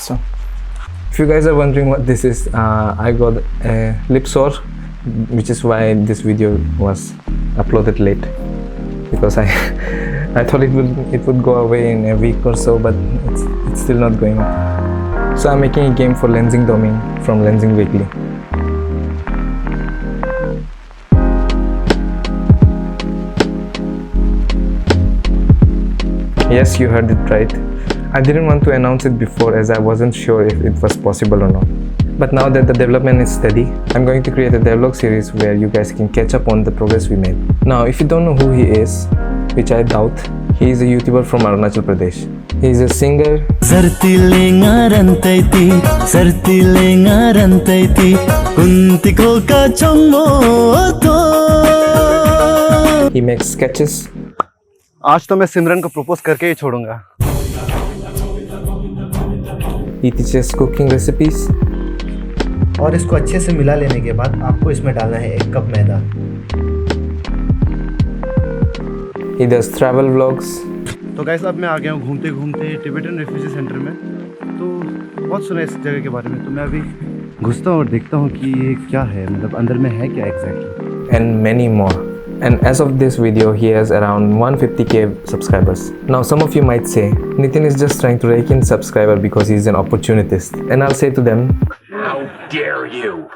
So if you guys are wondering what this is, I got a lip sore, which is why this video was uploaded late, because I thought it would go away in a week or so, but it's still not going. So I'm making a game for Lenzing domain from Lenzing Weekly. Yes, you heard it right. I didn't want to announce it before as I wasn't sure if it was possible or not. But now that the development is steady, I'm going to create a devlog series where you guys can catch up on the progress we made. Now, if you don't know who he is, which I doubt, he is a YouTuber from Arunachal Pradesh. He is a singer. He makes sketches. आज तो मैं सिमरन को propose करके ही छोड़ूंगा. He teaches cooking recipes. और इसको अच्छे से मिला लेने के बाद आपको इसमें डालना है 1 cup maida. He does travel vlogs. तो गाइस अब मैं आ गया हूँ घूमते घूमते टिबेटन रेफ्यूजी सेंटर में. तो बहुत सुना इस जगह के बारे में, तो मैं अभी घुसता हूँ और देखता हूँ कि ये क्या है, मतलब अंदर में है क्या exactly. And many more. And as of this video, he has around 150k subscribers. Now some of you might say, Nitin is just trying to rake in subscriber because he's an opportunist. And I'll say to them, how dare you?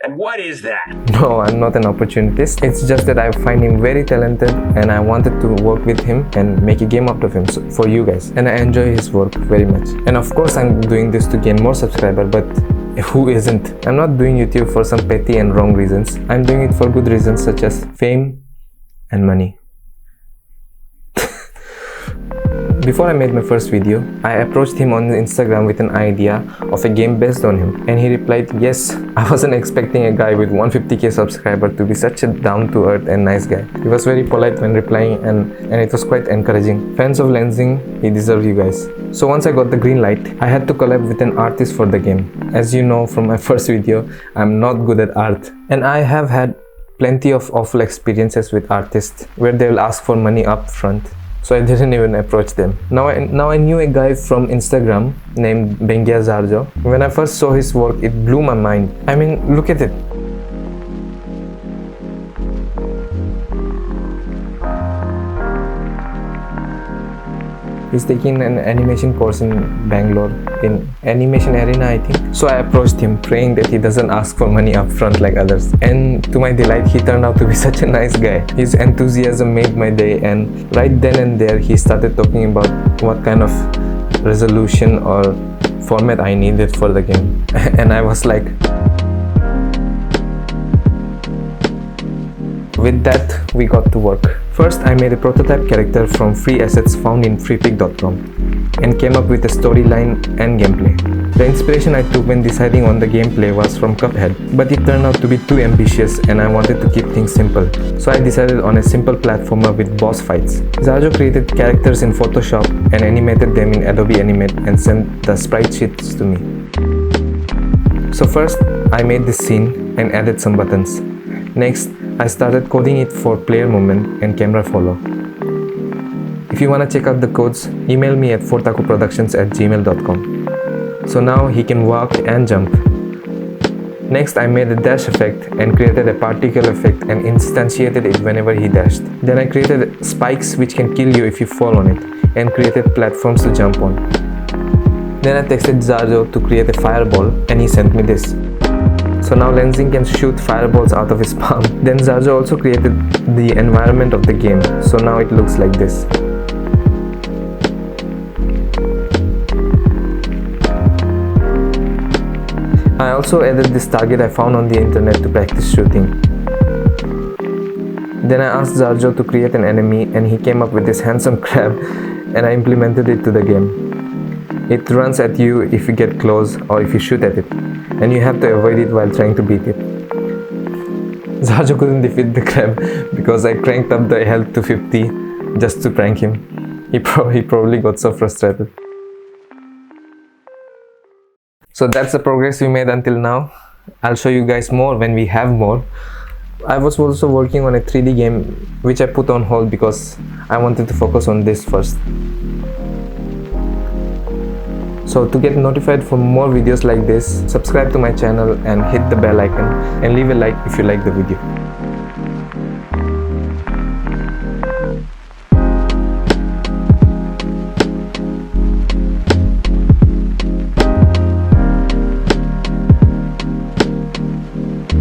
And what is that? No, I'm not an opportunist. It's just that I find him very talented and I wanted to work with him and make a game out of him for you guys. And I enjoy his work very much. And of course I'm doing this to gain more subscribers, but who isn't? I'm not doing YouTube for some petty and wrong reasons. I'm doing it for good reasons such as fame and money. Before I made my first video, I approached him on Instagram with an idea of a game based on him, and he replied yes. I wasn't expecting a guy with 150k subscriber to be such a down-to-earth and nice guy. He was very polite when replying and it was quite encouraging. Fans of Lenzing, he deserves you guys. So once I got the green light, I had to collab with an artist for the game. As you know from my first video, I'm not good at art, and I have had plenty of awful experiences with artists where they will ask for money up front. So I didn't even approach them. Now I knew a guy from Instagram named Bengia Zarjo. When I first saw his work, it blew my mind. I mean, look at it. He's taking an animation course in Bangalore, in Animation Arena I think. So I approached him praying that he doesn't ask for money up front like others. And to my delight, he turned out to be such a nice guy. His enthusiasm made my day, and right then and there he started talking about what kind of resolution or format I needed for the game. And I was like, with that, we got to work. First, I made a prototype character from free assets found in freepik.com and came up with a storyline and gameplay. The inspiration I took when deciding on the gameplay was from Cuphead, but it turned out to be too ambitious and I wanted to keep things simple. So I decided on a simple platformer with boss fights. Zarjo created characters in Photoshop and animated them in Adobe Animate and sent the sprite sheets to me. So first, I made this scene and added some buttons. Next, I started coding it for player movement and camera follow. If you wanna check out the codes, email me at fortakuproductions@gmail.com. So now he can walk and jump. Next, I made a dash effect and created a particle effect and instantiated it whenever he dashed. Then I created spikes which can kill you if you fall on it, and created platforms to jump on. Then I texted Zarjo to create a fireball and he sent me this. So now Lenzing can shoot fireballs out of his palm. Then Zarjo also created the environment of the game, so now it looks like this. I also added this target I found on the internet to practice shooting. Then I asked Zarjo to create an enemy and he came up with this handsome crab and I implemented it to the game. It runs at you if you get close or if you shoot at it, and you have to avoid it while trying to beat it. Zarjo couldn't defeat the crab because I cranked up the health to 50 just to prank him. He probably got so frustrated. So that's the progress we made until now. I'll show you guys more when we have more. I was also working on a 3D game which I put on hold because I wanted to focus on this first. So to get notified for more videos like this, subscribe to my channel and hit the bell icon and leave a like if you like the video.